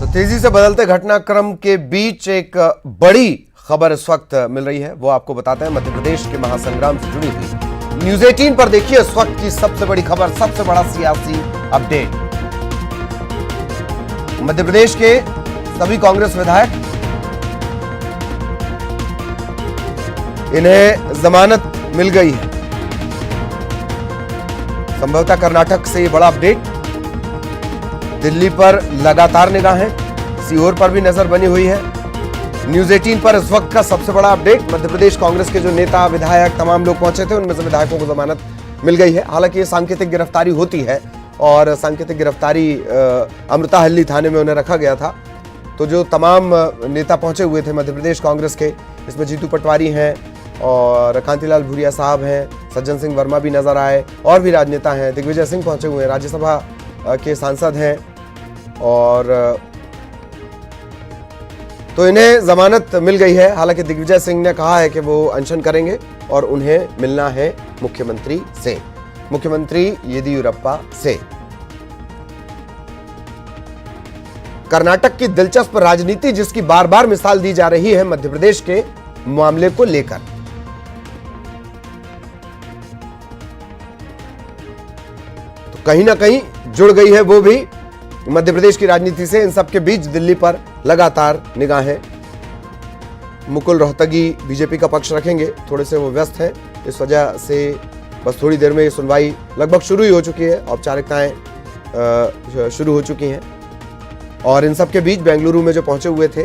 तेजी से बदलते घटनाक्रम के बीच एक बड़ी खबर इस वक्त मिल रही है, वो आपको बताते हैं। मध्य प्रदेश के महासंग्राम से जुड़ी हुई न्यूज 18 पर देखिए इस वक्त की सबसे बड़ी खबर, सबसे बड़ा सियासी अपडेट। मध्य प्रदेश के सभी कांग्रेस विधायक, इन्हें जमानत मिल गई है। संभवतः कर्नाटक से ये बड़ा अपडेट। दिल्ली पर लगातार निगाहें, सीहोर पर भी नजर बनी हुई है। न्यूज 18 पर इस वक्त का सबसे बड़ा अपडेट। मध्य प्रदेश कांग्रेस के जो नेता, विधायक, तमाम लोग पहुंचे थे, उनमें से विधायकों को जमानत मिल गई है। हालांकि ये सांकेतिक गिरफ्तारी होती है और सांकेतिक गिरफ्तारी अमृताहल्ली थाने में उन्हें रखा गया था। तो जो तमाम नेता पहुंचे हुए थे मध्य प्रदेश कांग्रेस के, इसमें जीतू पटवारी हैं और कांतिलाल भूरिया साहब हैं, सज्जन सिंह वर्मा भी नजर आए, और भी राजनेता हैं। दिग्विजय सिंह पहुंचे हुए हैं, राज्यसभा के सांसद हैं, और तो इन्हें जमानत मिल गई है। हालांकि दिग्विजय सिंह ने कहा है कि वो अनशन करेंगे और उन्हें मिलना है मुख्यमंत्री से, मुख्यमंत्री येदियुरप्पा से। कर्नाटक की दिलचस्प राजनीति, जिसकी बार बार मिसाल दी जा रही है मध्य प्रदेश के मामले को लेकर। तो कहीं ना कहीं जुड़ गई है वो भी मध्य प्रदेश की राजनीति से। इन सब के बीच दिल्ली पर लगातार निगाहें। मुकुल रोहतगी बीजेपी का पक्ष रखेंगे, थोड़े से वो व्यस्त हैं, इस वजह से बस थोड़ी देर में ये सुनवाई लगभग शुरू ही हो चुकी है, औपचारिकताएं शुरू हो चुकी हैं। और इन सब के बीच बेंगलुरु में जो पहुंचे हुए थे,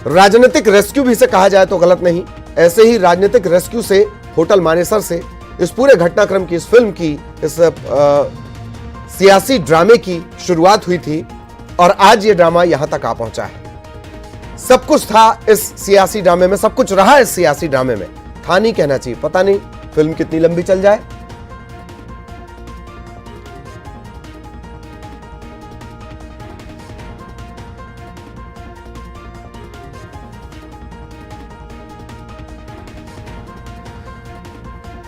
राजनीतिक रेस्क्यू भी इसे कहा जाए तो गलत नहीं, ऐसे ही राजनीतिक रेस्क्यू से, होटल मानेसर से इस पूरे घटनाक्रम की, इस फिल्म की, इस सियासी ड्रामे की शुरुआत हुई थी और आज ये ड्रामा यहां तक आ पहुंचा है। सब कुछ था इस सियासी ड्रामे में, सब कुछ रहा इस सियासी ड्रामे में, था नहीं कहना चाहिए। पता नहीं फिल्म कितनी लंबी चल जाए।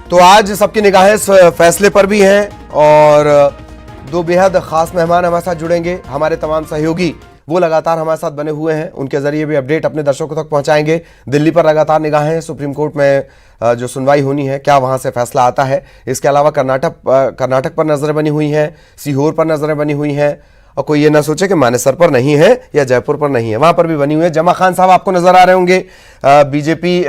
तो आज सबकी निगाहें इस फैसले पर भी हैं और दो बेहद खास मेहमान हमारे साथ जुड़ेंगे। हमारे तमाम सहयोगी वो लगातार हमारे साथ बने हुए हैं, उनके जरिए भी अपडेट अपने दर्शकों तक पहुंचाएंगे। दिल्ली पर लगातार निगाहें, सुप्रीम कोर्ट में जो सुनवाई होनी है, क्या वहां से फैसला आता है। इसके अलावा कर्नाटक पर नजरें बनी हुई हैं, सीहोर पर नजरें बनी हुई हैं, और कोई ये ना सोचे कि मानेसर पर नहीं है या जयपुर पर नहीं है, वहां पर भी बनी हुई है। जमा खान साहब आपको नजर आ रहे होंगे, बीजेपी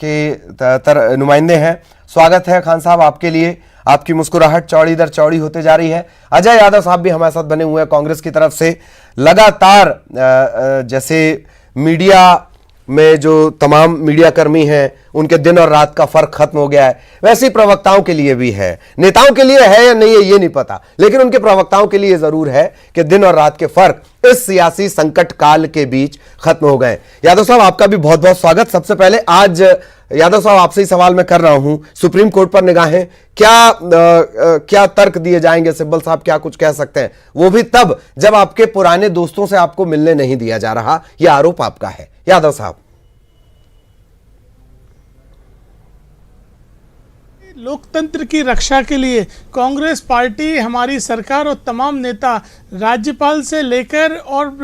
के नुमाइंदे हैं। स्वागत है खान साहब आपके लिए। आपकी मुस्कुराहट चौड़ी दर चौड़ी होते जा रही है। अजय यादव साहब भी हमारे साथ बने हुए हैं कांग्रेस की तरफ से। लगातार जैसे मीडिया में जो तमाम मीडिया कर्मी हैं, उनके दिन और रात का फर्क खत्म हो गया है, वैसे ही प्रवक्ताओं के लिए भी है। नेताओं के लिए है या नहीं है ये नहीं पता, लेकिन उनके प्रवक्ताओं के लिए जरूर है कि दिन और रात के फर्क इस सियासी संकट काल के बीच खत्म हो गए। यादव साहब आपका भी बहुत बहुत स्वागत। सबसे पहले आज यादव साहब आपसे ही सवाल मैं कर रहा हूं, सुप्रीम कोर्ट पर निगाहें, क्या तर्क दिए जाएंगे? सिब्बल साहब क्या कुछ कह सकते हैं, वो भी तब जब आपके पुराने दोस्तों से आपको मिलने नहीं दिया जा रहा, यह आरोप आपका है। यादव साहब, लोकतंत्र की रक्षा के लिए कांग्रेस पार्टी, हमारी सरकार और तमाम नेता राज्यपाल से लेकर और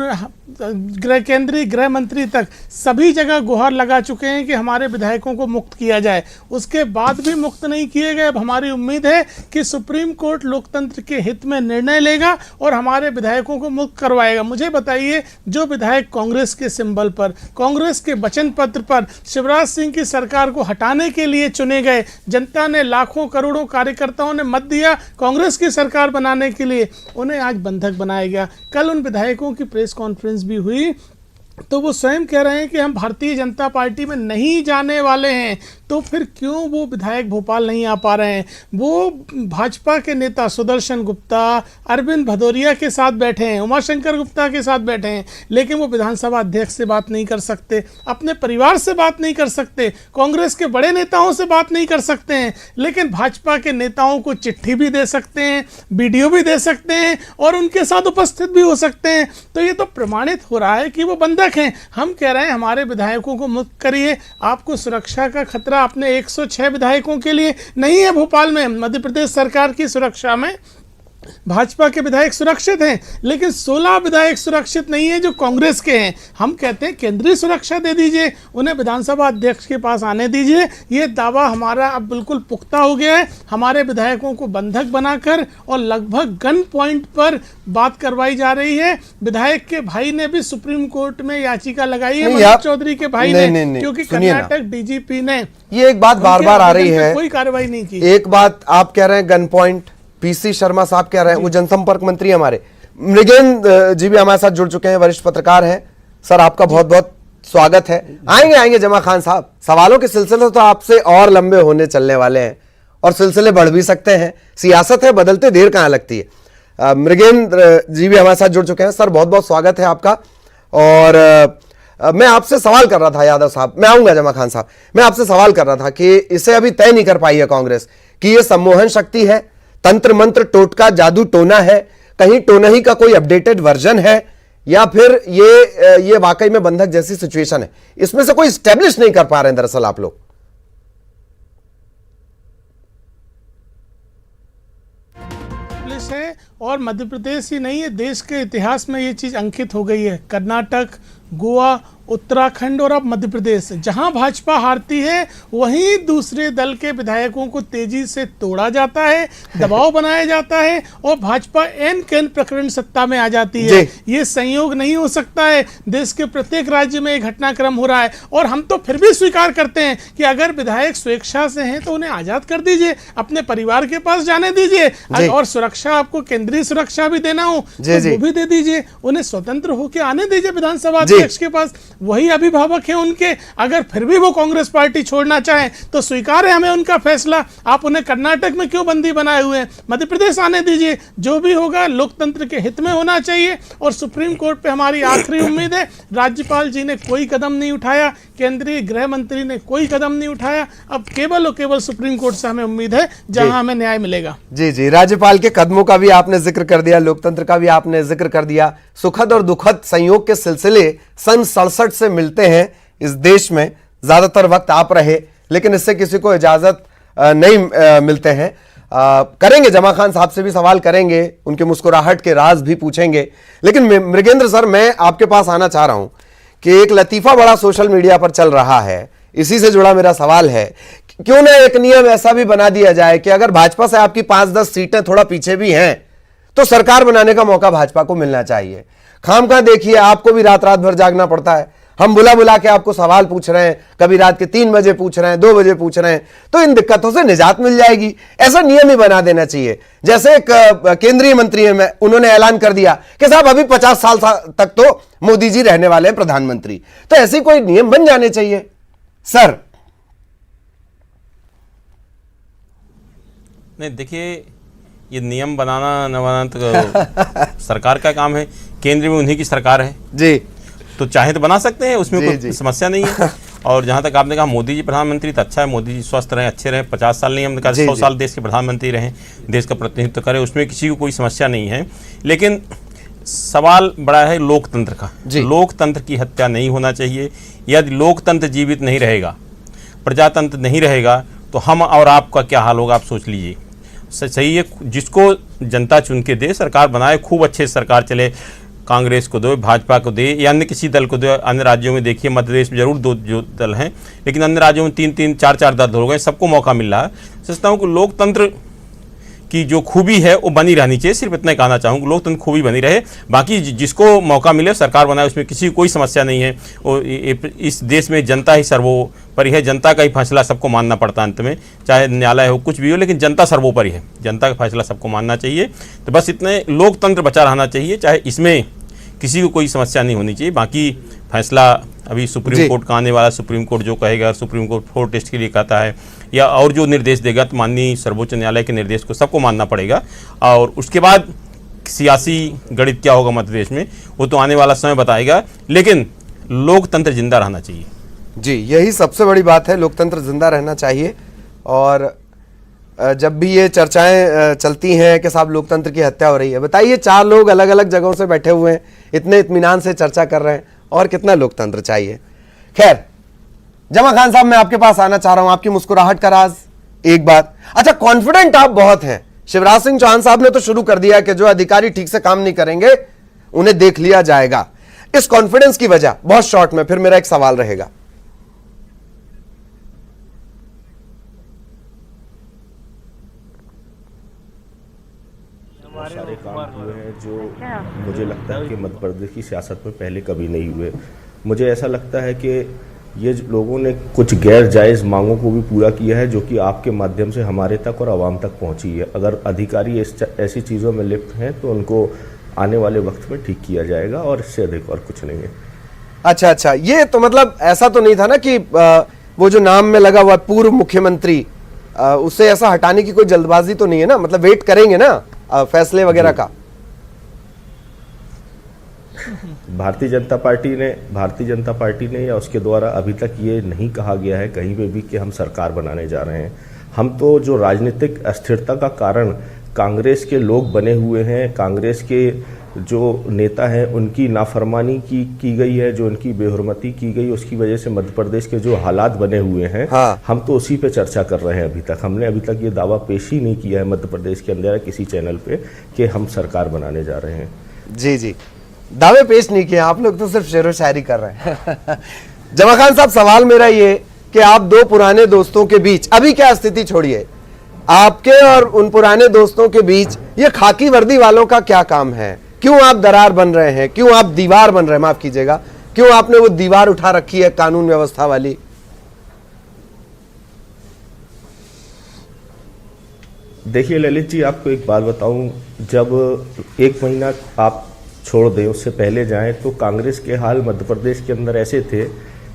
केंद्रीय गृह मंत्री तक सभी जगह गुहार लगा चुके हैं कि हमारे विधायकों को मुक्त किया जाए। उसके बाद भी मुक्त नहीं किए गए। अब हमारी उम्मीद है कि सुप्रीम कोर्ट लोकतंत्र के हित में निर्णय लेगा और हमारे विधायकों को मुक्त करवाएगा। मुझे बताइए, जो विधायक कांग्रेस के सिंबल पर, कांग्रेस के वचन पत्र पर शिवराज सिंह की सरकार को हटाने के लिए चुने गए, जनता ने लाखों करोड़ों कार्यकर्ताओं ने मत दिया कांग्रेस की सरकार बनाने के लिए, उन्हें आज बंधक बनाया गया। कल उन विधायकों की प्रेस कॉन्फ्रेंस भी हुई तो वो स्वयं कह रहे हैं कि हम भारतीय जनता पार्टी में नहीं जाने वाले हैं। तो फिर क्यों वो विधायक भोपाल नहीं आ पा रहे हैं? वो भाजपा के नेता सुदर्शन गुप्ता, अरविंद भदौरिया के साथ बैठे हैं, उमाशंकर गुप्ता के साथ बैठे हैं, लेकिन वो विधानसभा अध्यक्ष से बात नहीं कर सकते, अपने परिवार से बात नहीं कर सकते, कांग्रेस के बड़े नेताओं से बात नहीं कर सकते हैं, लेकिन भाजपा के नेताओं को चिट्ठी भी दे सकते हैं, वीडियो भी दे सकते हैं और उनके साथ उपस्थित भी हो सकते हैं। तो ये तो प्रमाणित हो रहा है कि वो बंधक हैं। हम कह रहे हैं हमारे विधायकों को मुक्त करिए। आपको सुरक्षा का खतरा अपने 106 विधायकों के लिए नहीं है भोपाल में, मध्य प्रदेश सरकार की सुरक्षा में भाजपा के विधायक सुरक्षित हैं, लेकिन 16 विधायक सुरक्षित नहीं है जो कांग्रेस के हैं। हम कहते हैं केंद्रीय सुरक्षा दे दीजिए, उन्हें विधानसभा अध्यक्ष के पास आने दीजिए। ये दावा हमारा अब बिल्कुल पुख्ता हो गया है। हमारे विधायकों को बंधक बनाकर और लगभग गन पॉइंट पर बात करवाई जा रही है। विधायक के भाई ने भी सुप्रीम कोर्ट में याचिका लगाई है, मनोज चौधरी के भाई ने, क्योंकि कर्नाटक डीजीपी ने ये एक बात बार बार आ रही है, कोई कार्रवाई नहीं की। एक बात आप कह रहे हैं गन पॉइंट, पीसी शर्मा साहब कह रहे हैं, वो जनसंपर्क मंत्री हमारे मृगेंद्र जी भी हमारे साथ जुड़ चुके हैं, वरिष्ठ पत्रकार हैं। सर आपका बहुत बहुत स्वागत है। आएंगे जमा खान साहब, सवालों के सिलसिले तो आपसे और लंबे होने चलने वाले हैं और सिलसिले बढ़ भी सकते हैं। सियासत है, बदलते देर कहां लगती है। मृगेंद्र जी भी हमारे साथ जुड़ चुके हैं। सर बहुत बहुत स्वागत है आपका। और मैं आपसे सवाल कर रहा था यादव साहब, मैं आऊंगा जमा खान साहब, मैं आपसे सवाल कर रहा था कि इसे अभी तय नहीं कर पाई है कांग्रेस कि ये सम्मोहन शक्ति है, तंत्र मंत्र टोटका जादू टोना है, कहीं टोनही का कोई अपडेटेड वर्जन है, या फिर ये वाकई में बंधक जैसी सिचुएशन है। इसमें से कोई स्टैब्लिश नहीं कर पा रहे हैं दरअसल आप लोग। है और मध्य प्रदेश ही नहीं है, देश के इतिहास में ये चीज अंकित हो गई है। कर्नाटक, गोवा, उत्तराखंड और अब मध्य प्रदेश, जहां भाजपा हारती है वहीं दूसरे दल के विधायकों को तेजी से तोड़ा जाता है, दबाव बनाया जाता है और भाजपा एन कैन प्रकरण सत्ता में आ जाती है। ये संयोग नहीं हो सकता है। देश के प्रत्येक राज्य में एक घटनाक्रम हो रहा है और हम तो फिर भी स्वीकार करते हैं कि अगर विधायक स्वेच्छा से हैं तो उन्हें आजाद कर दीजिए, अपने परिवार के पास जाने दीजिए, और सुरक्षा आपको केंद्रीय सुरक्षा भी देना हो तो वो भी दे दीजिए, उन्हें स्वतंत्र होकर आने दीजिए विधानसभा अध्यक्ष के पास, वही अभिभावक हैं उनके। अगर फिर भी वो कांग्रेस पार्टी छोड़ना चाहें तो स्वीकार है हमें उनका फैसला। आप उन्हें कर्नाटक में क्यों बंदी बनाए हुए हैं, मध्य प्रदेश आने दीजिए। जो भी होगा लोकतंत्र के हित में होना चाहिए और सुप्रीम कोर्ट पे हमारी आखिरी उम्मीद है। राज्यपाल जी ने कोई कदम नहीं उठाया, केंद्रीय गृह मंत्री ने कोई कदम नहीं उठाया, अब केवल और केवल सुप्रीम कोर्ट से हमें उम्मीद है जहां हमें न्याय मिलेगा। जी, राज्यपाल के कदमों का भी आपने जिक्र कर दिया, लोकतंत्र का भी आपने जिक्र कर दिया। सुखद और दुखद संयोग के सिलसिले सन 67 से मिलते हैं इस देश में। ज्यादातर वक्त आप रहे, लेकिन इससे किसी को इजाजत नहीं मिलते हैं। करेंगे जमा खान साहब से भी सवाल करेंगे, उनके मुस्कुराहट के राज भी पूछेंगे। लेकिन मृगेंद्र सर, मैं आपके पास आना चाह रहा हूं कि एक लतीफा बड़ा सोशल मीडिया पर चल रहा है, इसी से जुड़ा मेरा सवाल है, क्यों ना एक नियम ऐसा भी बना दिया जाए कि अगर भाजपा से आपकी 5-10 सीटें थोड़ा पीछे भी हैं तो सरकार बनाने का मौका भाजपा को मिलना चाहिए। खामखा देखिए, आपको भी रात रात भर जागना पड़ता है, हम बुला बुला के आपको सवाल पूछ रहे हैं, कभी रात के 3 बजे पूछ रहे हैं, 2 बजे पूछ रहे हैं, तो इन दिक्कतों से निजात मिल जाएगी। ऐसा नियम ही बना देना चाहिए। जैसे एक केंद्रीय मंत्री है, उन्होंने ऐलान कर दिया कि साहब अभी 50 साल तक तो मोदी जी रहने वाले हैं प्रधानमंत्री, तो ऐसे कोई नियम बन जाने चाहिए। सर नहीं, देखिए, ये नियम बनाना न बनाना तो सरकार का काम है, केंद्र में उन्हीं की सरकार है जी, तो चाहे तो बना सकते हैं, उसमें कोई समस्या नहीं है। और जहाँ तक आपने कहा मोदी जी प्रधानमंत्री, तो अच्छा है, मोदी जी स्वस्थ रहें, अच्छे रहें, 50 साल नहीं, हमने कहा 100 साल देश के प्रधानमंत्री रहें, देश का प्रतिनिधित्व करें, उसमें किसी को कोई समस्या नहीं है। लेकिन सवाल बड़ा है लोकतंत्र का। लोकतंत्र की हत्या नहीं होना चाहिए। यदि लोकतंत्र जीवित नहीं रहेगा, प्रजातंत्र नहीं रहेगा, तो हम और आपका क्या हाल होगा, आप सोच लीजिए। सही है, जिसको जनता चुन के दे, सरकार बनाए, खूब अच्छे सरकार चले, कांग्रेस को दो, भाजपा को दे या अन्य किसी दल को दो। अन्य राज्यों में देखिए, मध्य प्रदेश में जरूर 2 जो दल हैं, लेकिन अन्य राज्यों में 3-3, 4-4 दल हो गए, सबको मौका मिल रहा है। सोचता हूँ कि लोकतंत्र की जो खूबी है वो बनी रहनी चाहिए। सिर्फ इतना कहना चाहूँगा, लोकतंत्र खूबी बनी रहे, बाकी जिसको मौका मिले सरकार बनाए, उसमें किसी कोई समस्या नहीं है। और इस देश में जनता ही सर्वोपरि है, जनता का ही फैसला सबको मानना पड़ता है अंत में, चाहे न्यायालय हो कुछ भी हो, लेकिन जनता सर्वोपरि है, जनता का फैसला सबको मानना चाहिए। तो बस इतने, लोकतंत्र बचा रहना चाहिए, चाहे इसमें किसी को कोई समस्या नहीं होनी चाहिए। बाकी फैसला अभी सुप्रीम कोर्ट का आने वाला, सुप्रीम कोर्ट जो कहेगा, सुप्रीम कोर्ट फ्लोर टेस्ट के लिए कहता है या और जो निर्देश देगा, तो माननीय सर्वोच्च न्यायालय के निर्देश को सबको मानना पड़ेगा। और उसके बाद सियासी गणित क्या होगा मध्य प्रदेश में, वो तो आने वाला समय बताएगा, लेकिन लोकतंत्र जिंदा रहना चाहिए। जी, यही सबसे बड़ी बात है, लोकतंत्र जिंदा रहना चाहिए। और जब भी ये चर्चाएं चलती हैं कि साहब लोकतंत्र की हत्या हो रही है, बताइए 4 लोग अलग अलग जगहों से बैठे हुए हैं, इतने इत्मीनान से चर्चा कर रहे हैं, और कितना लोकतंत्र चाहिए। खैर, जमा खान साहब, मैं आपके पास आना चाह रहा हूं, आपकी मुस्कुराहट का राज एक बात। अच्छा, कॉन्फिडेंट आप बहुत हैं शिवराज सिंह चौहान साहब ने तो शुरू कर दिया कि जो अधिकारी ठीक से काम नहीं करेंगे उन्हें देख लिया जाएगा। इस कॉन्फिडेंस की वजह, बहुत शॉर्ट में फिर मेरा एक सवाल रहेगा, सारे काम हुए हैं जो मुझे लगता है कि मध्य प्रदेश की सियासत में पहले कभी नहीं हुए। मुझे ऐसा लगता है कि ये लोगों ने कुछ गैर जायज़ मांगों को भी पूरा किया है जो कि आपके माध्यम से हमारे तक और आवाम तक पहुंची है। अगर अधिकारी ऐसी चीज़ों में लिप्त हैं तो उनको आने वाले वक्त में ठीक किया जाएगा और इससे अधिक और कुछ नहीं है। अच्छा, ये तो मतलब ऐसा तो नहीं था ना कि वो जो नाम में लगा हुआ पूर्व मुख्यमंत्री, उससे ऐसा हटाने की कोई जल्दबाजी तो नहीं है ना? मतलब वेट करेंगे ना फैसले वगैरह का? भारतीय जनता पार्टी ने या उसके द्वारा अभी तक ये नहीं कहा गया है कहीं पे भी कि हम सरकार बनाने जा रहे हैं। हम तो जो राजनीतिक अस्थिरता का कारण कांग्रेस के लोग बने हुए हैं, कांग्रेस के जो नेता हैं उनकी नाफरमानी की गई है, जो उनकी बेहुरमती की गई, उसकी वजह से मध्य प्रदेश के जो हालात बने हुए हैं, हाँ। हम तो उसी पे चर्चा कर रहे हैं। हमने अभी तक ये दावा पेश ही नहीं किया है मध्य प्रदेश के अंदर किसी चैनल पे कि हम सरकार बनाने जा रहे हैं। जी, दावे पेश नहीं किए आप लोग, तो सिर्फ शेरो शायरी कर रहे हैं। जमा खान साहब, सवाल मेरा ये कि आप दो पुराने दोस्तों के बीच, अभी क्या स्थिति छोड़िए, आपके और उन पुराने दोस्तों के बीच ये खाकी वर्दी वालों का क्या काम है? क्यों आप दरार बन रहे हैं? क्यों आप दीवार बन रहे हैं? माफ कीजिएगा, क्यों आपने वो दीवार उठा रखी है कानून व्यवस्था वाली? देखिए ललित जी, आपको एक बात बताऊं, जब एक महीना आप छोड़ दें उससे पहले जाएं तो कांग्रेस के हाल मध्य प्रदेश के अंदर ऐसे थे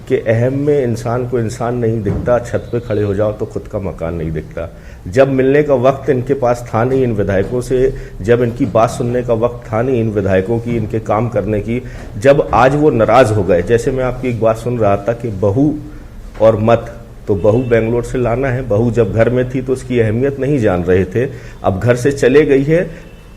कि अहम में इंसान को इंसान नहीं दिखता, छत पे खड़े हो जाओ तो खुद का मकान नहीं दिखता। जब मिलने का वक्त इनके पास था नहीं इन विधायकों से, जब इनकी बात सुनने का वक्त था नहीं इन विधायकों की, इनके काम करने की, जब आज वो नाराज हो गए। जैसे मैं आपकी एक बात सुन रहा था कि बहू और मत, तो बहू बेंगलोर से लाना है, बहू जब घर में थी तो उसकी अहमियत नहीं जान रहे थे, अब घर से चले गई है,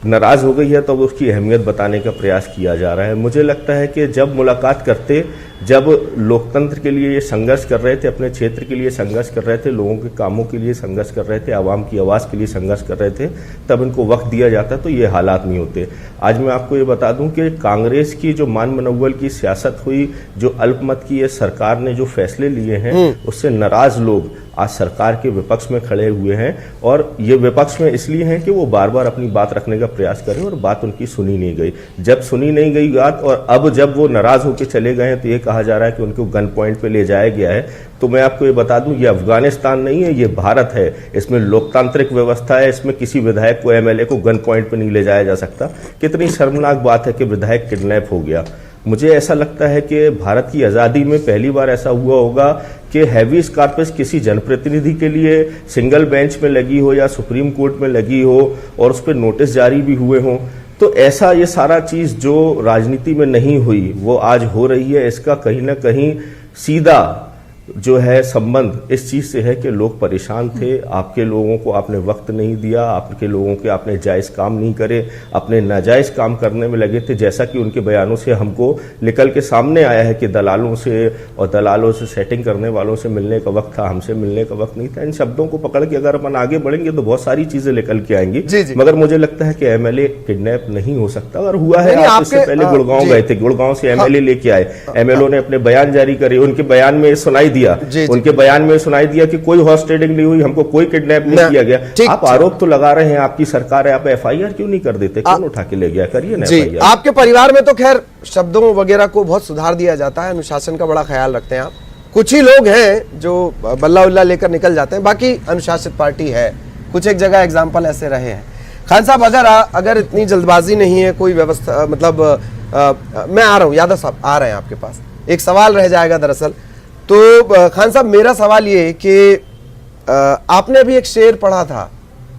नाराज हो गई है, तो उसकी अहमियत बताने का प्रयास किया जा रहा है। मुझे लगता है कि जब मुलाकात करते, जब लोकतंत्र के लिए ये संघर्ष कर रहे थे, अपने क्षेत्र के लिए संघर्ष कर रहे थे, लोगों के कामों के लिए संघर्ष कर रहे थे, आवाम की आवाज़ के लिए संघर्ष कर रहे थे, तब इनको वक्त दिया जाता तो ये हालात नहीं होते। आज मैं आपको ये बता दूं कि कांग्रेस की जो मान मनोबल की सियासत हुई, जो अल्पमत की ये सरकार ने जो फैसले लिए हैं, उससे नाराज लोग आज सरकार के विपक्ष में खड़े हुए हैं, और ये विपक्ष में इसलिए हैं कि वो बार बार अपनी बात रखने का प्रयास करें और बात उनकी सुनी नहीं गई। जब सुनी नहीं गई बात और अब जब वो नाराज होकर चले गए हैं तो ये कहा जा रहा है कि उनको गन पॉइंट पे ले जाया गया है। तो मैं आपको ये बता दूं, ये अफगानिस्तान नहीं है, ये भारत है। इसमें लोकतांत्रिक व्यवस्था है, इसमें किसी विधायक को, एमएलए को गन पॉइंट पे नहीं ले जाया जा सकता। कितनी शर्मनाक बात है कि विधायक किडनैप हो गया। मुझे ऐसा लगता है कि भारत की आज़ादी में पहली बार ऐसा हुआ होगा कि हैवीज कॉर्पस किसी जनप्रतिनिधि के लिए सिंगल बेंच में लगी हो या सुप्रीम कोर्ट में लगी हो और उस पर नोटिस जारी भी हुए हों। तो ऐसा ये सारा चीज़ जो राजनीति में नहीं हुई वो आज हो रही है। इसका कहीं ना कहीं सीधा जो है संबंध इस चीज से है कि लोग परेशान थे, आपके लोगों को आपने वक्त नहीं दिया, आपके लोगों के आपने जायज काम नहीं करे, अपने नाजायज काम करने में लगे थे। जैसा कि उनके बयानों से हमको निकल के सामने आया है कि दलालों से सेटिंग करने वालों से मिलने का वक्त था, हमसे मिलने का वक्त नहीं था। इन शब्दों को पकड़ के अगर अपन आगे बढ़ेंगे तो बहुत सारी चीजें निकल के आएंगी। मगर मुझे लगता है कि एमएलए किडनैप नहीं हो सकता। अगर हुआ है, आप इससे पहले गुड़गांव गए थे, गुड़गांव से एमएलए लेके आए, एमएलए ने अपने बयान जारी करे, उनके बयान में सुनाई दिया, उनके बयान में सुनाई दिया कि कोई हॉर्स ट्रेडिंग नहीं हुई, हमको कोई किडनैप नहीं किया गया। आप आरोप तो लगा रहे हैं, आपकी सरकार है, आप एफआईआर क्यों नहीं कर देते? क्यों उठा के ले गया? करिए ना एफआईआर। आपके परिवार में तो खैर शब्दों वगैरह को बहुत सुधार दिया जाता है, अनुशासन का बड़ा ख्याल रखते हैं आप। कुछ ही लोग हैं जो बल्ला उल्ला लेकर निकल जाते हैं, बाकी अनुशासित पार्टी है। कुछ एक जगह एग्जाम्पल ऐसे रहे हैं। खान साहब, अगर इतनी जल्दबाजी नहीं है, कोई व्यवस्था, मतलब मैं आ रहा हूँ, यादव साहब आ रहे हैं आपके पास, एक सवाल रह जाएगा दरअसल। तो खान साहब, मेरा सवाल ये कि आपने अभी एक शेर पढ़ा था,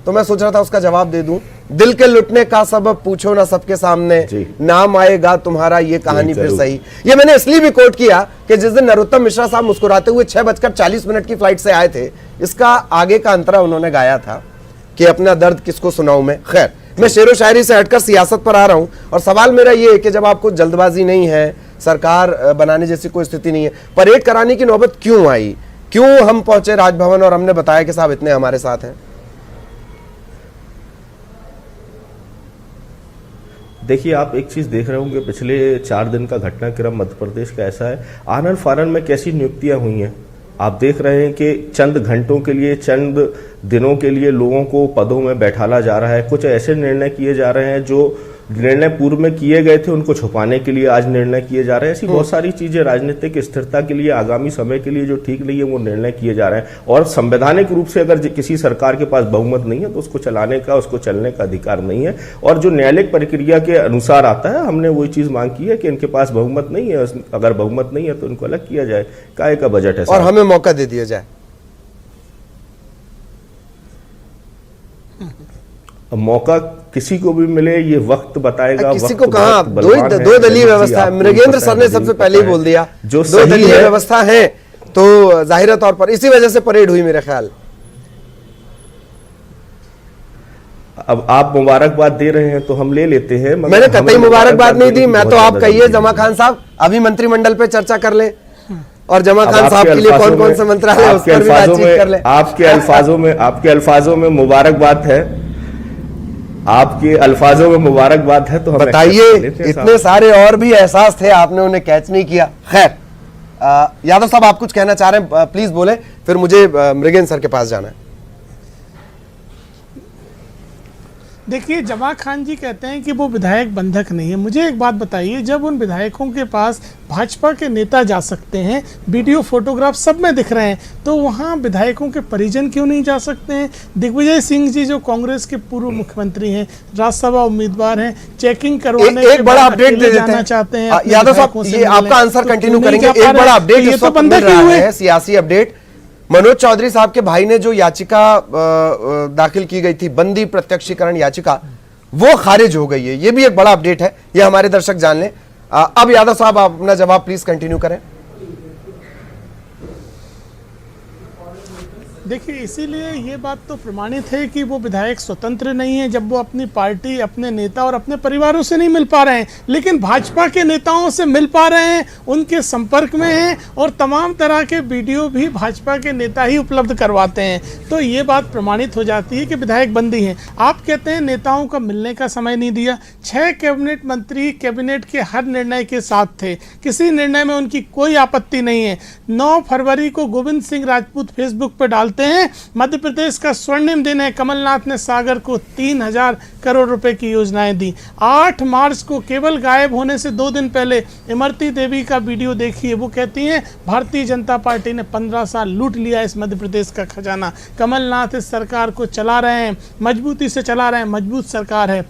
तो मैं सोच रहा था उसका जवाब दे दूं। दिल के लुटने का सबब पूछो ना सबके सामने, नाम आएगा तुम्हारा ये कहानी फिर सही। ये मैंने इसलिए भी कोट किया कि जिस दिन नरोत्तम मिश्रा साहब मुस्कुराते हुए 6:40 की फ्लाइट से आए थे, इसका आगे का अंतरा उन्होंने गाया था कि अपना दर्द किसको सुनाऊं मैं। खैर, मैं शेरो शायरी से हटकर सियासत पर आ रहा हूं, और सवाल मेरा ये है कि जब आपको जल्दबाजी नहीं है, सरकार बनाने जैसी कोई स्थिति नहीं है, परेड कराने की नौबत क्यों आई? क्यों हम पहुंचे राजभवन और हमने बताया कि साहब इतने हमारे साथ हैं? देखिए, आप एक चीज देख रहे होंगे, पिछले 4 दिन का घटनाक्रम मध्य प्रदेश का ऐसा है। आनन फानन में कैसी नियुक्तियां हुई हैं आप देख रहे हैं कि चंद घंटों के लिए, चंद दिनों के लिए लोगों को पदों में बैठाला जा रहा है। कुछ ऐसे निर्णय किए जा रहे हैं जो निर्णय पूर्व में किए गए थे, उनको छुपाने के लिए आज निर्णय किए जा रहे हैं। ऐसी बहुत सारी चीजें राजनीतिक स्थिरता के लिए, आगामी समय के लिए जो ठीक नहीं है, वो निर्णय किए जा रहे हैं। और संवैधानिक रूप से अगर किसी सरकार के पास बहुमत नहीं है तो उसको चलाने का, उसको चलने का अधिकार नहीं है। और जो न्यायालयिक प्रक्रिया के अनुसार आता है, हमने वही चीज मांग की है कि इनके पास बहुमत नहीं है, अगर बहुमत नहीं है तो इनको अलग किया जाए। काहे का बजट है और हमें मौका दे दिया जाए। मौका किसी को भी मिले, ये वक्त बताएगा। किसी को कहा, दो दलीय व्यवस्था है। मृगेंद्र सर ने सबसे पहले ही बोल दिया जो दो दलीय व्यवस्था है, तो जाहिर तौर पर इसी वजह से परेड हुई मेरे ख्याल। अब आप मुबारकबाद दे रहे हैं तो हम ले लेते हैं। मैंने कतई मुबारकबाद नहीं दी। मैं तो आप कहिए जमा खान साहब अभी मंत्रिमंडल पे चर्चा कर ले, और जमा खान साहब के लिए कौन कौन से मंत्रालय उस पर भी बातचीत कर ले। आपके अल्फाजों में मुबारकबाद है, आपके अल्फाजों में मुबारकबाद है। तो बताइए, इतने सारे और भी एहसास थे, आपने उन्हें कैच नहीं किया। खैर, यादव साहब आप कुछ कहना चाह रहे हैं, प्लीज बोले, फिर मुझे मृगेंद्र सर के पास जाना है। देखिए, जमा खान जी कहते हैं कि वो विधायक बंधक नहीं है। मुझे एक बात बताइए, जब उन विधायकों के पास भाजपा के नेता जा सकते हैं, वीडियो फोटोग्राफ सब में दिख रहे हैं, तो वहाँ विधायकों के परिजन क्यों नहीं जा सकते हैं? दिग्विजय सिंह जी जो कांग्रेस के पूर्व मुख्यमंत्री हैं, राज्यसभा उम्मीदवार हैं, चेकिंग करवाने एक बड़ा अपडेट दे देते हैं चाहते हैं। यादव साहब, ये आपका आंसर कंटिन्यू करेंगे। एक बड़ा अपडेट ये तो बंधक ही हुए। सियासी अपडेट, मनोज चौधरी साहब के भाई ने जो याचिका दाखिल की गई थी, बंदी प्रत्यक्षीकरण याचिका, वो खारिज हो गई है। ये भी एक बड़ा अपडेट है, ये हमारे दर्शक जान लें। अब यादव साहब आप अपना जवाब प्लीज कंटिन्यू करें। देखिए, इसीलिए ये बात तो प्रमाणित है कि वो विधायक स्वतंत्र नहीं है जब वो अपनी पार्टी, अपने नेता और अपने परिवारों से नहीं मिल पा रहे हैं, लेकिन भाजपा के नेताओं से मिल पा रहे हैं, उनके संपर्क में हैं, और तमाम तरह के वीडियो भी भाजपा के नेता ही उपलब्ध करवाते हैं। तो ये बात प्रमाणित हो जाती है कि विधायक बंदी हैं। आप कहते हैं नेताओं का मिलने का समय नहीं दिया। 6 कैबिनेट मंत्री कैबिनेट के हर निर्णय के साथ थे, किसी निर्णय में उनकी कोई आपत्ति नहीं है। 9 फरवरी को गोविंद सिंह राजपूत फेसबुक पर डालते हैं, मध्य प्रदेश का स्वर्णिम दिन है, कमलनाथ ने सागर को 3000 करोड़ रुपए की योजनाएं दी। 8 मार्च को केवल गायब होने से 2 दिन पहले इमरती देवी का वीडियो देखिए, वो कहती हैं भारतीय जनता पार्टी ने 15 साल लूट लिया इस मध्य प्रदेश का खजाना, कमलनाथ इस सरकार को चला रहे हैं, मजबूती से चला रहे हैं, मजबूत सरकार है।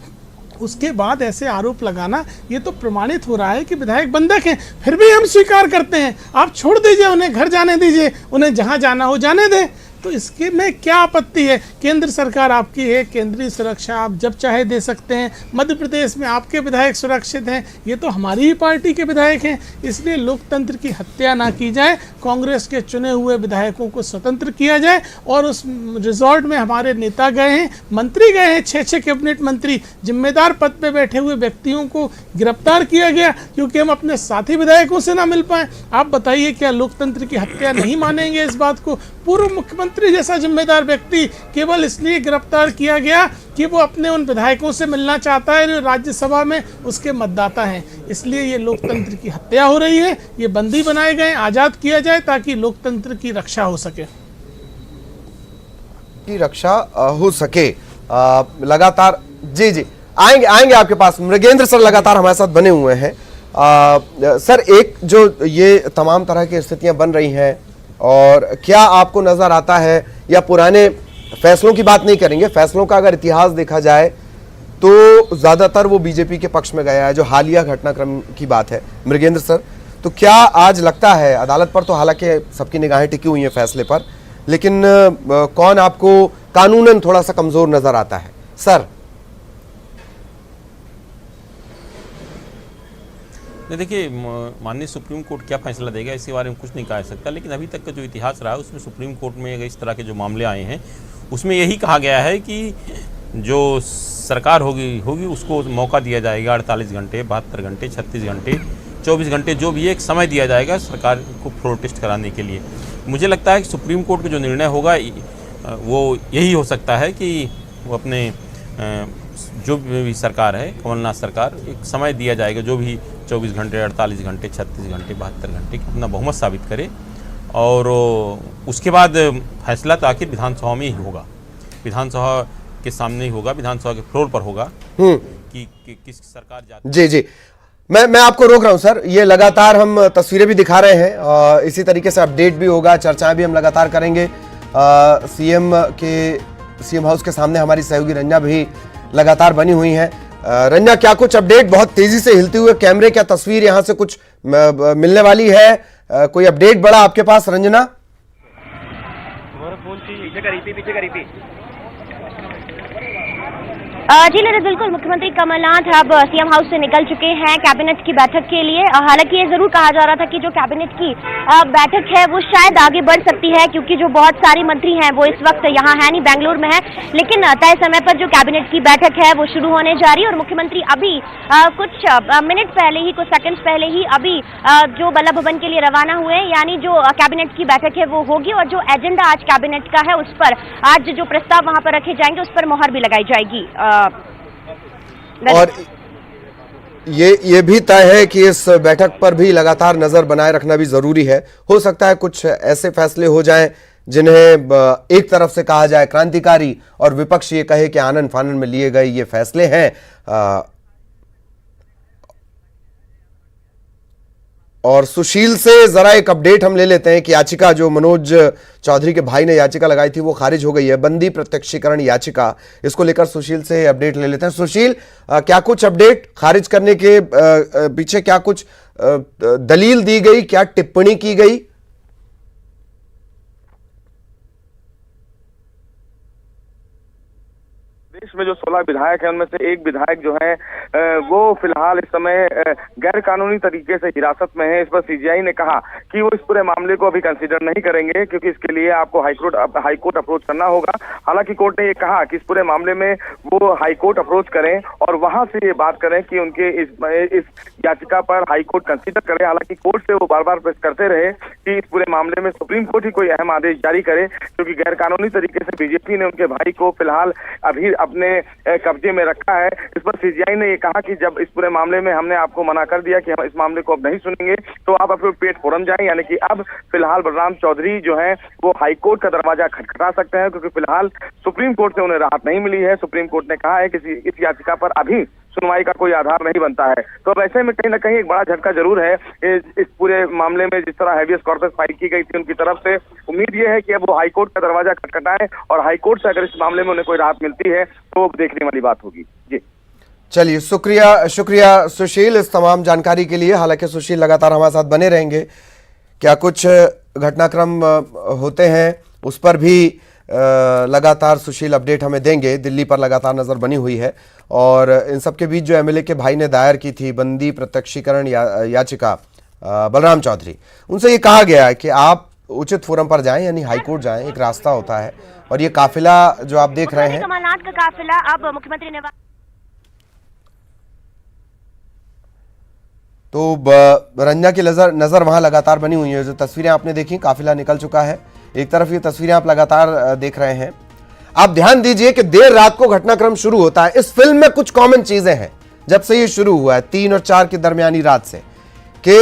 उसके बाद ऐसे आरोप लगाना, ये तो प्रमाणित हो रहा है कि विधायक बंधक हैं। फिर भी हम स्वीकार करते हैं, आप छोड़ दीजिए उन्हें, घर जाने दीजिए, उन्हें जहां जाना हो जाने दें, तो इसके में क्या आपत्ति है? केंद्र सरकार आपकी है, केंद्रीय सुरक्षा आप जब चाहे दे सकते हैं। मध्य प्रदेश में आपके विधायक सुरक्षित हैं, ये तो हमारी ही पार्टी के विधायक हैं। इसलिए लोकतंत्र की हत्या ना की जाए, कांग्रेस के चुने हुए विधायकों को स्वतंत्र किया जाए। और उस रिजॉर्ट में हमारे नेता गए हैं, मंत्री गए हैं, 6 कैबिनेट मंत्री, जिम्मेदार पद पे बैठे हुए व्यक्तियों को गिरफ्तार किया गया क्योंकि हम अपने साथी विधायकों से ना मिल पाए। आप बताइए, क्या लोकतंत्र की हत्या नहीं मानेंगे इस बात को? पूर्व मुख्यमंत्री जैसा जिम्मेदार व्यक्ति केवल इसलिए गिरफ्तार किया गया कि वो अपने उन विधायकों से मिलना चाहता है जो राज्यसभा में उसके मतदाता हैं। इसलिए ये लोकतंत्र की हत्या हो रही है। ये बंदी बनाए गए, आजाद किया जाए ताकि लोकतंत्र की रक्षा हो सके, की रक्षा हो सके। लगातार जी आएंगे आपके पास। मृगेंद्र सर लगातार हमारे साथ बने हुए हैं। सर, एक जो ये तमाम तरह की स्थितियां बन रही हैं, और क्या आपको नजर आता है, या पुराने फैसलों की बात नहीं करेंगे, फैसलों का अगर इतिहास देखा जाए तो ज्यादातर वो बीजेपी के पक्ष में गया है, जो हालिया घटनाक्रम की बात है। मृगेंद्र सर, तो क्या आज लगता है, अदालत पर तो हालांकि सबकी निगाहें टिकी हुई हैं फैसले पर, लेकिन कौन आपको कानूनन थोड़ा सा कमजोर नजर आता है? सर देखिए, माननीय सुप्रीम कोर्ट क्या फैसला देगा इसके बारे में कुछ नहीं कहा जा सकता, लेकिन अभी तक का जो इतिहास रहा है उसमें सुप्रीम कोर्ट में इस तरह के जो मामले आए हैं उसमें यही कहा गया है कि जो सरकार होगी उसको मौका दिया जाएगा 48 घंटे, 72 घंटे, 36 घंटे, 24 घंटे, जो भी एक समय दिया जाएगा सरकार को फ्लोर टेस्ट कराने के लिए। मुझे लगता है कि सुप्रीम कोर्ट का जो निर्णय होगा वो यही हो सकता है कि वो अपने जो भी सरकार है, कमलनाथ सरकार, एक समय दिया जाएगा, जो भी 24 घंटे, 48 घंटे, 36 घंटे, 72 घंटे की अपना बहुमत साबित करे, और उसके बाद फैसला तो आखिर विधानसभा में ही होगा, विधानसभा के सामने ही होगा, विधानसभा के फ्लोर पर होगा कि किस सरकार जाती। जी जी, मैं आपको रोक रहा हूं सर, ये लगातार हम तस्वीरें भी दिखा रहे हैं और इसी तरीके से अपडेट भी होगा, चर्चाएं भी हम लगातार करेंगे। सीएम हाउस के सामने हमारी सहयोगी रंजना भी लगातार बनी हुई हैं। रंजना, क्या कुछ अपडेट? बहुत तेजी से हिलते हुए कैमरे, क्या तस्वीर यहां से कुछ मिलने वाली है? कोई अपडेट बड़ा आपके पास रंजना? जी ललित, बिल्कुल, मुख्यमंत्री कमलनाथ अब सीएम हाउस से निकल चुके हैं कैबिनेट की बैठक के लिए। हालांकि ये जरूर कहा जा रहा था कि जो कैबिनेट की बैठक है वो शायद आगे बढ़ सकती है, क्योंकि जो बहुत सारे मंत्री हैं वो इस वक्त यहाँ है नहीं, बेंगलुरु में है, लेकिन तय समय पर जो कैबिनेट की बैठक है वो शुरू होने जा रही है। और मुख्यमंत्री अभी कुछ मिनट पहले ही, कुछ सेकंड्स पहले ही अभी जो बल्लभ भवन के लिए रवाना हुए, यानी जो कैबिनेट की बैठक है वो होगी, और जो एजेंडा आज कैबिनेट का है उस पर आज जो प्रस्ताव वहां पर रखे जाएंगे उस पर मोहर भी लगाई जाएगी। और ये भी तय है कि इस बैठक पर भी लगातार नजर बनाए रखना भी जरूरी है। हो सकता है कुछ ऐसे फैसले हो जाएं जिन्हें एक तरफ से कहा जाए क्रांतिकारी और विपक्ष ये कहे कि आनन फानन में लिए गए ये फैसले हैं। और सुशील से जरा एक अपडेट हम ले लेते हैं कि याचिका जो मनोज चौधरी के भाई ने याचिका लगाई थी वो खारिज हो गई है, बंदी प्रत्यक्षीकरण याचिका। इसको लेकर सुशील से अपडेट ले लेते हैं। सुशील, क्या कुछ अपडेट? खारिज करने के पीछे क्या कुछ दलील दी गई, क्या टिप्पणी की गई? देश में जो 16 विधायक हैं उनमें से एक विधायक जो है वो फिलहाल इस समय गैर कानूनी तरीके से हिरासत में है। इस पर सीजीआई ने कहा कि वो इस पूरे मामले को अभी कंसीडर नहीं करेंगे, क्योंकि इसके लिए आपको हाईकोर्ट अप्रोच करना होगा। हालांकि कोर्ट ने ये कहा कि इस पूरे मामले में वो हाईकोर्ट अप्रोच करें और वहां से ये बात करें कि उनके इस याचिका पर हाईकोर्ट कंसीडर करे। हालांकि कोर्ट से वो बार बार प्रेस करते रहे कि इस पूरे मामले में सुप्रीम कोर्ट ही कोई अहम आदेश जारी करे, क्योंकि गैर कानूनी तरीके से बीजेपी ने उनके भाई को फिलहाल अभी अपने कब्जे में रखा है। इस पर सीजीआई ने ये कहा कि जब इस पूरे मामले में हमने आपको मना कर दिया कि हम इस मामले को अब नहीं सुनेंगे, तो आप अपने पेट फोरम जाएं, यानी कि अब फिलहाल बलराम चौधरी जो है वो हाईकोर्ट का दरवाजा खटखटा सकते हैं, क्योंकि फिलहाल सुप्रीम कोर्ट से उन्हें राहत नहीं मिली है। सुप्रीम कोर्ट ने कहा है कि इस याचिका पर अभी सुनवाई का कोई आधार नहीं बनता है। तो अब ऐसे में कहीं ना कहीं एक बड़ा झटका जरूर है इस पूरे मामले में। जिस तरह हैबियस कॉर्पस फाइल की गई थी उनकी तरफ से, उम्मीद ये है कि अब वो हाईकोर्ट का दरवाजा खटखटाएं और हाईकोर्ट से अगर इस मामले में उन्हें कोई राहत मिलती है तो देखने वाली बात होगी। जी चलिए, शुक्रिया सुशील इस तमाम जानकारी के लिए। हालांकि सुशील लगातार हमारे साथ बने रहेंगे, क्या कुछ घटनाक्रम होते हैं उस पर भी लगातार सुशील अपडेट हमें देंगे। दिल्ली पर लगातार नजर बनी हुई है और इन सब के बीच जो एमएलए के भाई ने दायर की थी बंदी प्रत्यक्षीकरण याचिका बलराम चौधरी, उनसे ये कहा गया है कि आप उचित फोरम पर जाएं, यानी हाईकोर्ट जाएं, एक रास्ता होता है। और ये काफिला जो आप देख रहे हैं, कमलनाथ का काफिला अब मुख्यमंत्री ने तो रंजना की नजर वहां लगातार बनी हुई है। जो तस्वीरें आपने देखी, काफिला निकल चुका है। एक तरफ ये तस्वीरें आप लगातार देख रहे हैं। आप ध्यान दीजिए कि देर रात को घटनाक्रम शुरू होता है। इस फिल्म में कुछ कॉमन चीजें हैं जब से ये शुरू हुआ है 3 और 4 की दरमियानी रात से, कि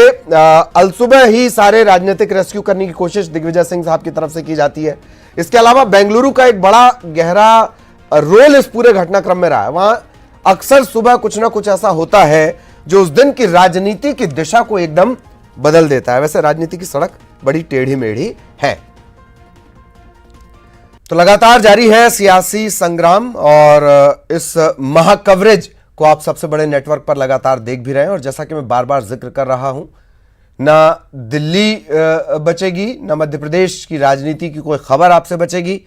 अलसुबह ही सारे राजनीतिक रेस्क्यू करने की कोशिश दिग्विजय सिंह साहब की तरफ से की जाती है। इसके अलावा बेंगलुरु का एक बड़ा गहरा रोल इस पूरे घटनाक्रम में रहा है। वहां अक्सर सुबह कुछ ना कुछ ऐसा होता है जो उस दिन की राजनीति की दिशा को एकदम बदल देता है। वैसे राजनीति की सड़क बड़ी टेढ़ी मेढ़ी है। तो लगातार जारी है सियासी संग्राम और इस महाकवरेज को आप सबसे बड़े नेटवर्क पर लगातार देख भी रहे हैं। और जैसा कि मैं बार बार जिक्र कर रहा हूं, ना दिल्ली बचेगी, ना मध्य प्रदेश की राजनीति की कोई खबर आपसे बचेगी।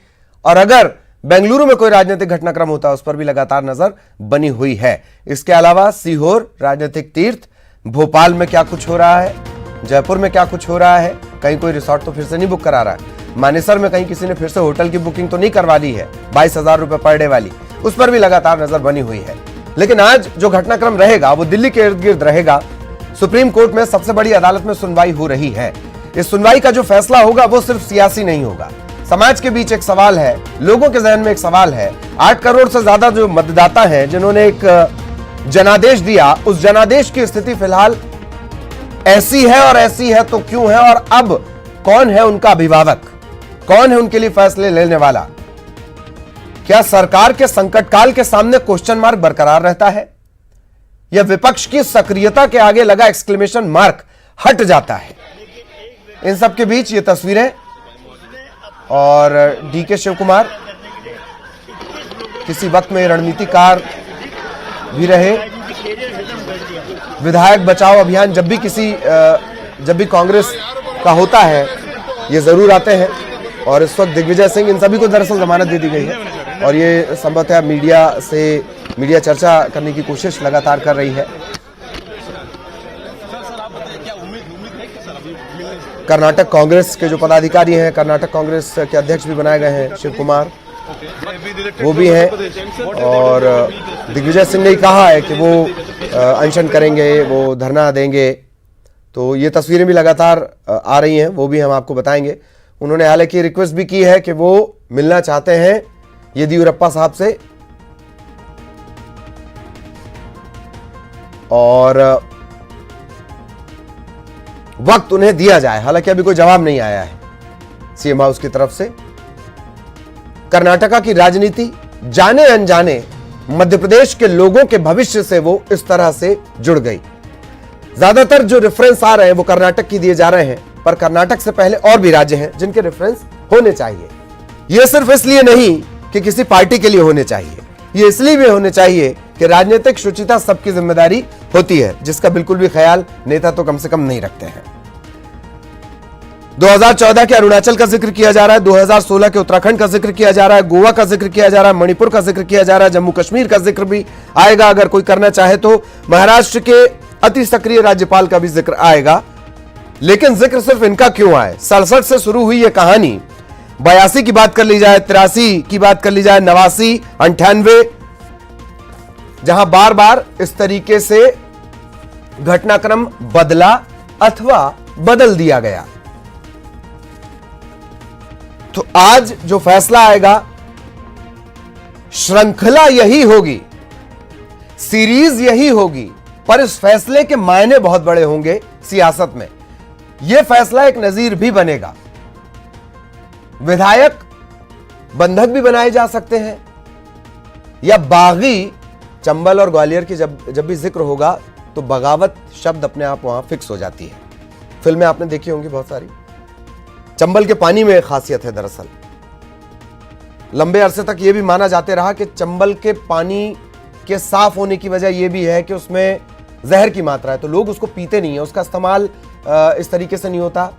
और अगर बेंगलुरु में कोई राजनीतिक घटनाक्रम होता है उस पर भी लगातार नजर बनी हुई है। इसके अलावा सीहोर राजनीतिक तीर्थ, भोपाल में क्या कुछ हो रहा है, जयपुर में क्या कुछ हो रहा है, कहीं कोई रिसोर्ट तो फिर से नहीं बुक करा रहा है, मानेसर में कहीं किसी ने फिर से होटल की बुकिंग तो नहीं करवा ली है 22,000 रुपए पर डे वाली, उस पर भी लगातार नजर बनी हुई है। लेकिन आज जो घटनाक्रम रहेगा वो दिल्ली के इर्द गिर्द रहेगा। सुप्रीम कोर्ट में सबसे बड़ी अदालत में सुनवाई हो रही है। इस सुनवाई का जो फैसला होगा वो सिर्फ सियासी नहीं होगा। समाज के बीच एक सवाल है, लोगों के जहन में एक सवाल है। 8 करोड़ से ज्यादा जो मतदाता हैं जिन्होंने एक जनादेश दिया, उस जनादेश की स्थिति फिलहाल ऐसी है, और ऐसी है तो क्यों है, और अब कौन है उनका अभिभावक, कौन है उनके लिए फैसले लेने वाला? क्या सरकार के संकट काल के सामने क्वेश्चन मार्क बरकरार रहता है, या विपक्ष की सक्रियता के आगे लगा एक्सक्लेमेशन मार्क हट जाता है? इन सब के बीच ये तस्वीरें, और डीके शिव कुमार किसी वक्त में रणनीतिकार भी रहे। विधायक बचाओ अभियान जब भी कांग्रेस का होता है ये जरूर आते हैं, और इस वक्त दिग्विजय सिंह, इन सभी को दरअसल जमानत दे दी गई है, और ये संभवतः मीडिया चर्चा करने की कोशिश लगातार कर रही है। कर्नाटक कांग्रेस के जो पदाधिकारी हैं, कर्नाटक कांग्रेस के अध्यक्ष भी बनाए गए हैं शिव कुमार, वो भी हैं, और दिग्विजय सिंह ने कहा है कि वो अनशन करेंगे, वो धरना देंगे। तो ये तस्वीरें भी लगातार आ रही हैं, वो भी हम आपको बताएंगे। उन्होंने हालांकि रिक्वेस्ट भी की है कि वो मिलना चाहते हैं येदियुरप्पा साहब से, और वक्त उन्हें दिया जाए। हालांकि अभी कोई जवाब नहीं आया है सीएम हाउस की तरफ से। कर्नाटका की राजनीति जाने अनजाने मध्य प्रदेश के लोगों के भविष्य से वो इस तरह से जुड़ गई। ज्यादातर जो रेफरेंस आ रहे हैं वो कर्नाटक की दिए जा रहे हैं, पर कर्नाटक से पहले और भी राज्य हैं जिनके रेफरेंस होने चाहिए। ये सिर्फ इसलिए नहीं कि किसी पार्टी के लिए होने चाहिए, ये इसलिए भी होने चाहिए कि राजनीतिक शुचिता सबकी जिम्मेदारी होती है, जिसका बिल्कुल भी ख्याल नेता तो कम से कम नहीं रखते हैं। 2014 के अरुणाचल का जिक्र किया जा रहा है, 2016 के उत्तराखंड का जिक्र किया जा रहा है, गोवा का जिक्र किया जा रहा है, मणिपुर का जिक्र किया जा रहा है, जम्मू कश्मीर का जिक्र भी आएगा अगर कोई करना चाहे तो, महाराष्ट्र के अति सक्रिय राज्यपाल का भी जिक्र आएगा। लेकिन जिक्र सिर्फ इनका क्यों आए? 67 से शुरू हुई यह कहानी 82 की बात कर ली जाए, 83 की बात कर ली जाए, 89, 98, जहां बार बार इस तरीके से घटनाक्रम बदला अथवा बदल दिया गया। तो आज जो फैसला आएगा, श्रृंखला यही होगी, सीरीज यही होगी, पर इस फैसले के मायने बहुत बड़े होंगे सियासत में। यह फैसला एक नजीर भी बनेगा। विधायक बंधक भी बनाए जा सकते हैं, या बागी चंबल और ग्वालियर की जब भी जिक्र होगा तो बगावत शब्द अपने आप वहां फिक्स हो जाती है। फिल्में आपने देखी होंगी बहुत सारी। चंबल के पानी में एक खासियत है दरअसल, लंबे अरसे तक यह भी माना जाते रहा कि चंबल के पानी के साफ होने की वजह यह भी है कि उसमें जहर की मात्रा है, तो लोग उसको पीते नहीं है, उसका इस्तेमाल इस तरीके से नहीं होता,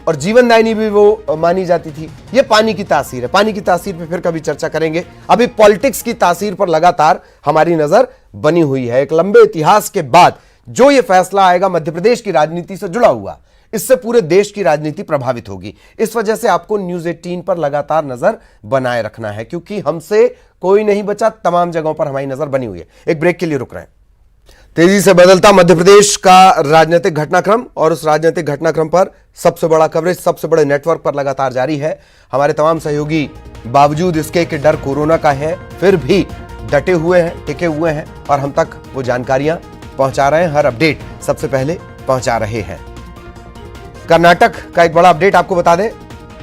और जीवनदायिनी भी वो मानी जाती थी। ये पानी की तासीर है, पानी की तासीर पे फिर कभी चर्चा करेंगे। अभी पॉलिटिक्स की तासीर पर लगातार हमारी नजर बनी हुई है। एक लंबे इतिहास के बाद जो ये फैसला आएगा मध्य प्रदेश की राजनीति से जुड़ा हुआ, इससे पूरे देश की राजनीति प्रभावित होगी। इस वजह से आपको न्यूज 18 पर लगातार नजर बनाए रखना है, क्योंकि हमसे कोई नहीं बचा, तमाम जगहों पर हमारी नजर बनी हुई है। एक ब्रेक के लिए रुक रहे हैं। तेजी से बदलता मध्य प्रदेश का राजनीतिक घटनाक्रम, और उस राजनीतिक घटनाक्रम पर सबसे बड़ा कवरेज सबसे बड़े नेटवर्क पर लगातार जारी है। हमारे तमाम सहयोगी बावजूद इसके कि डर कोरोना का है, फिर भी डटे हुए हैं, टिके हुए हैं, और हम तक वो जानकारियां पहुंचा रहे हैं। हर अपडेट सबसे पहले पहुंचा रहे हैं। कर्नाटक का एक बड़ा अपडेट आपको बता दें,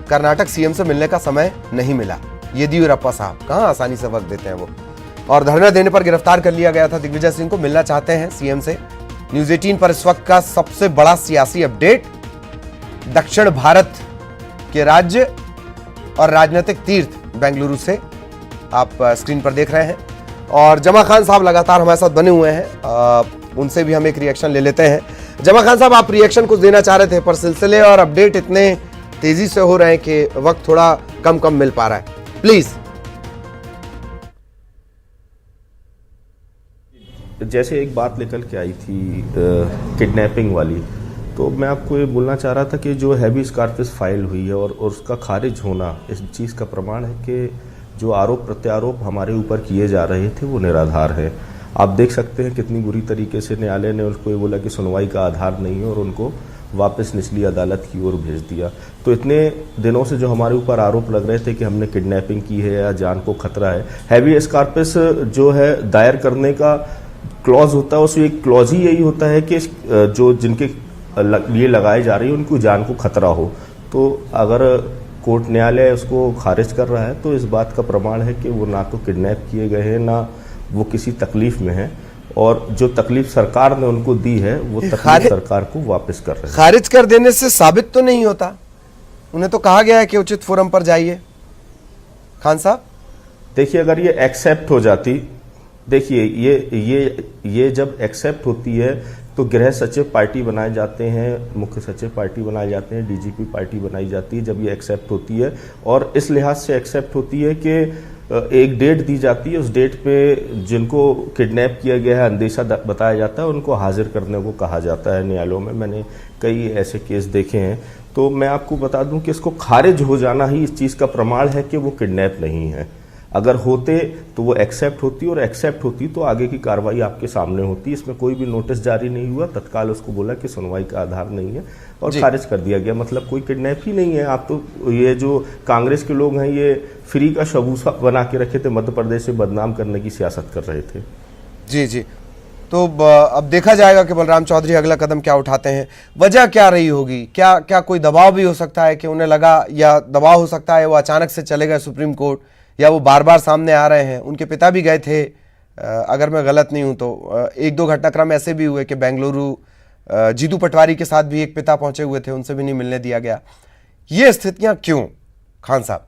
कर्नाटक सीएम से मिलने का समय नहीं मिला। येदियुरप्पा साहब कहां आसानी से वक्त देते हैं वो, और धरना देने पर गिरफ्तार कर लिया गया था। दिग्विजय सिंह को मिलना चाहते हैं सीएम से। न्यूज 18 पर इस वक्त का सबसे बड़ा सियासी अपडेट, दक्षिण भारत के राज्य और राजनीतिक तीर्थ बेंगलुरु से आप स्क्रीन पर देख रहे हैं, और जमा खान साहब लगातार हमारे साथ बने हुए हैं, उनसे भी हम एक रिएक्शन ले लेते हैं। जमा खान साहब, आप रिएक्शन कुछ देना चाह रहे थे, पर सिलसिले और अपडेट इतने तेजी से हो रहे हैं कि वक्त थोड़ा कम मिल पा रहा है, प्लीज। जैसे एक बात निकल के आई थी किडनैपिंग वाली, तो मैं आपको ये बोलना चाह रहा था कि जो हैवी स्कॉर्पिस फाइल हुई है और उसका खारिज होना इस चीज़ का प्रमाण है कि जो आरोप प्रत्यारोप हमारे ऊपर किए जा रहे थे वो निराधार है। आप देख सकते हैं कितनी बुरी तरीके से न्यायालय ने उसको ये बोला कि सुनवाई का आधार नहीं है, और उनको वापस निचली अदालत की ओर भेज दिया। तो इतने दिनों से जो हमारे ऊपर आरोप लग रहे थे कि हमने किडनैपिंग की है या जान को खतरा है, हैवियस कॉर्पस जो है दायर करने का क्लॉज होता है, उसमें एक क्लॉज ही यही होता है कि जो जिनके लिए लगाए जा रही है उनको जान को खतरा हो। तो अगर कोर्ट न्यायालय उसको खारिज कर रहा है तो इस बात का प्रमाण है कि वो ना तो किडनैप किए गए हैं, ना वो किसी तकलीफ में हैं, और जो तकलीफ सरकार ने उनको दी है वो तकलीफ सरकार को वापस कर रहे हैं। खारिज कर देने से साबित तो नहीं होता, उन्हें तो कहा गया है कि उचित फोरम पर जाइए। खान साहब देखिए, अगर ये एक्सेप्ट हो जाती, देखिए ये जब एक्सेप्ट होती है तो गृह सचिव पार्टी बनाए जाते हैं, मुख्य सचिव पार्टी बनाए जाते हैं, डीजीपी पार्टी बनाई जाती है जब ये एक्सेप्ट होती है। और इस लिहाज से एक्सेप्ट होती है कि एक डेट दी जाती है, उस डेट पे जिनको किडनैप किया गया है अंदेशा बताया जाता है, उनको हाजिर करने को कहा जाता है न्यायालयों में। मैंने कई ऐसे केस देखे हैं। तो मैं आपको बता दूं कि इसको खारिज हो जाना ही इस चीज़ का प्रमाण है कि वो किडनैप नहीं है। अगर होते तो वो एक्सेप्ट होती, और एक्सेप्ट होती तो आगे की कार्रवाई आपके सामने होती। इसमें कोई भी नोटिस जारी नहीं हुआ, तत्काल उसको बोला कि सुनवाई का आधार नहीं है और खारिज कर दिया गया। मतलब कोई किडनैप ही नहीं है। आप तो ये जो कांग्रेस के लोग हैं ये फ्री का शबूसा बना के रखे थे, मध्य प्रदेश से बदनाम करने की सियासत कर रहे थे। जी जी, तो अब देखा जाएगा कि बलराम चौधरी अगला कदम क्या उठाते हैं। वजह क्या रही होगी? क्या कोई दबाव भी हो सकता है कि उन्हें लगा, या दबाव हो सकता है वो अचानक से चले गए सुप्रीम कोर्ट, या वो बार बार सामने आ रहे हैं? उनके पिता भी गए थे, अगर मैं गलत नहीं हूं तो एक दो घटनाक्रम ऐसे भी हुए कि बेंगलुरु जीतू पटवारी के साथ भी एक पिता पहुंचे हुए थे, उनसे भी नहीं मिलने दिया गया। ये स्थितियां क्यों, खान साहब?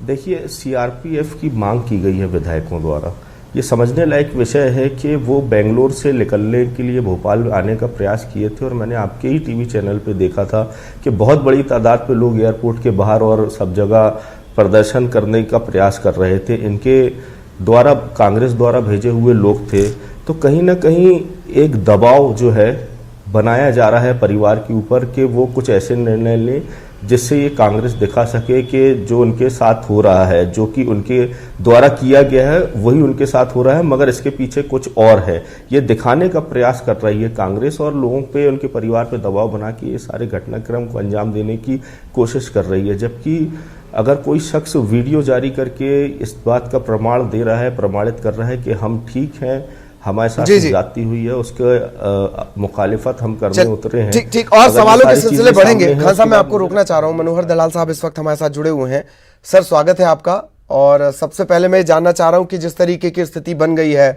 देखिए, सीआरपीएफ की मांग की गई है विधायकों द्वारा। ये समझने लायक विषय है कि वो बेंगलोर से निकलने के लिए भोपाल आने का प्रयास किए थे, और मैंने आपके ही टीवी चैनल पे देखा था कि बहुत बड़ी तादाद पे लोग एयरपोर्ट के बाहर और सब जगह प्रदर्शन करने का प्रयास कर रहे थे। इनके द्वारा, कांग्रेस द्वारा भेजे हुए लोग थे। तो कहीं ना कहीं एक दबाव जो है बनाया जा रहा है परिवार के ऊपर कि वो कुछ ऐसे निर्णय लें जिससे ये कांग्रेस दिखा सके कि जो उनके साथ हो रहा है, जो कि उनके द्वारा किया गया है वही उनके साथ हो रहा है, मगर इसके पीछे कुछ और है। ये दिखाने का प्रयास कर रही है कांग्रेस, और लोगों पे, उनके परिवार पे दबाव बना के ये सारे घटनाक्रम को अंजाम देने की कोशिश कर रही है। जबकि अगर कोई शख्स वीडियो जारी करके इस बात का प्रमाण दे रहा है, प्रमाणित कर रहा है कि हम ठीक हैं, हमारे साथ जाती हुई है, उसके मुखालिफत हम करने उतरे हैं। ठीक, और सवालों के सिलसिले बढ़ेंगे। खान साहब, मैं आपको रोकना चाह रहा हूं, मनोहर दलाल साहब इस वक्त हमारे साथ जुड़े हुए हैं। सर, स्वागत है आपका। और सबसे पहले मैं जानना चाह रहा हूं कि जिस तरीके की स्थिति बन गई है,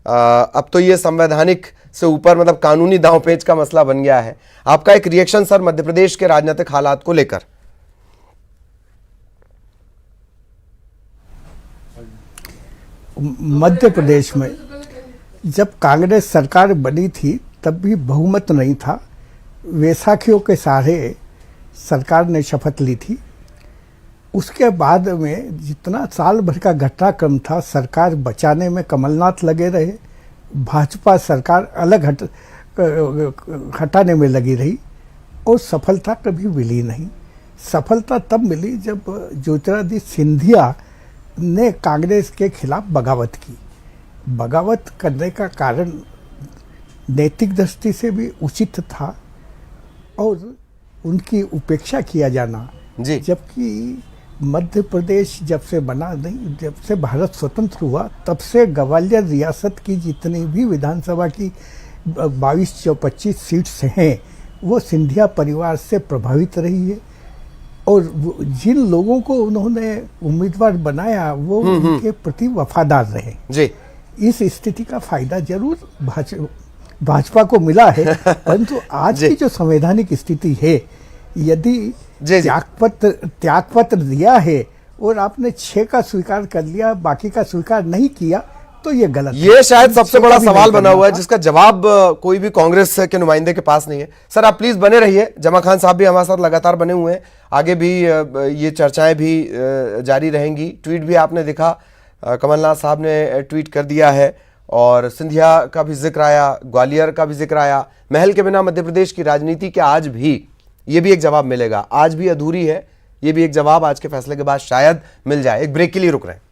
अब तो ये संवैधानिक से ऊपर मतलब कानूनी दांवपेच का मसला बन गया है। आपका एक रिएक्शन सर मध्य प्रदेश के राजनीतिक हालात को लेकर। मध्य प्रदेश में जब कांग्रेस सरकार बनी थी तब भी बहुमत नहीं था। वैसाखियों के सहारे सरकार ने शपथ ली थी। उसके बाद में जितना साल भर का घटनाक्रम था, सरकार बचाने में कमलनाथ लगे रहे, भाजपा सरकार अलग हटाने में लगी रही, और सफलता कभी मिली नहीं। सफलता तब मिली जब ज्योतिरादित्य सिंधिया ने कांग्रेस के खिलाफ बगावत की। बगावत करने का कारण नैतिक दृष्टि से भी उचित था, और उनकी उपेक्षा किया जाना। जबकि मध्य प्रदेश जब से बना नहीं, जब से भारत स्वतंत्र हुआ तब से ग्वालियर रियासत की जितनी भी विधानसभा की 22-25 सीट्स हैं वो सिंधिया परिवार से प्रभावित रही है, और जिन लोगों को उन्होंने उम्मीदवार बनाया वो उनके प्रति वफादार रहे। जी। इस स्थिति का फायदा जरूर भाजपा को मिला है, परंतु आज की जो संवैधानिक स्थिति है, यदि त्यागपत्र दिया है और आपने 6 का स्वीकार कर लिया, बाकी का स्वीकार नहीं किया, तो ये गलत। ये शायद सबसे बड़ा सवाल बना हुआ है जिसका जवाब कोई भी कांग्रेस के नुमाइंदे के पास नहीं है। सर, आप प्लीज बने रहिए। जमा खान साहब भी हमारे साथ लगातार बने हुए हैं, आगे भी ये चर्चाएं भी जारी रहेंगी। ट्वीट भी आपने देखा, कमलनाथ साहब ने ट्वीट कर दिया है, और सिंधिया का भी जिक्र आया, ग्वालियर का भी जिक्र आया। महल के बिना मध्य प्रदेश की राजनीति के आज भी ये भी एक जवाब मिलेगा, आज भी अधूरी है। ये भी एक जवाब आज के फैसले के बाद शायद मिल जाए। एक ब्रेक के लिए रुक रहे हैं।